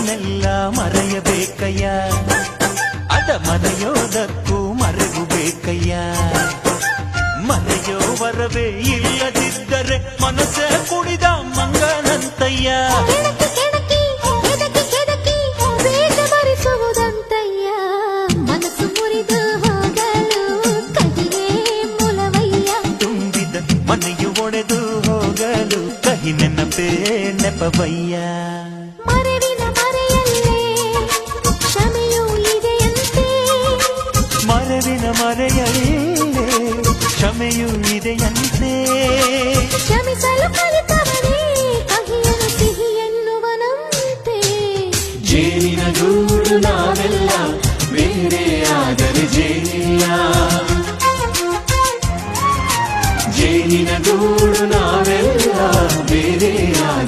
ಮರೆತದ್ದನ್ನೆಲ್ಲ ಮರೆಯಬೇಕಯ್ಯ, ಅದ ಮರೆಯೋದಕ್ಕೂ ಮರೆವು ಬೇಕಯ್ಯ. ಮರೆಯೋವರವೇ ಇಲ್ಲದಿದ್ದರೆ ಮನಸ್ಸೇ ಕುಡಿದ ಮಂಗನಂತಯ್ಯ. ಮನಸ್ಸು ಮುರಿದು ಹೋಗಲು ಕಹಿಯೇ ಮೂಲವಯ್ಯ. ತುಂಬಿದ ಮನೆಯು ಒಡೆದು ಹೋಗಲು ಕಹಿ ನೆನಪೇ ನೆಪವಯ್ಯ. ಮರೆವಿನ ಮರೆಯಲ್ಲೇ ಕ್ಷಮೆಯೂ ಇದೆಯಂತೆ, ಮರೆವಿನ ಮರೆಯಲ್ಲೇ ಕ್ಷಮೆಯೂ ಇದೆಯಂತೆ. ಕ್ಷಮಿಸಲು ಕಲಿತ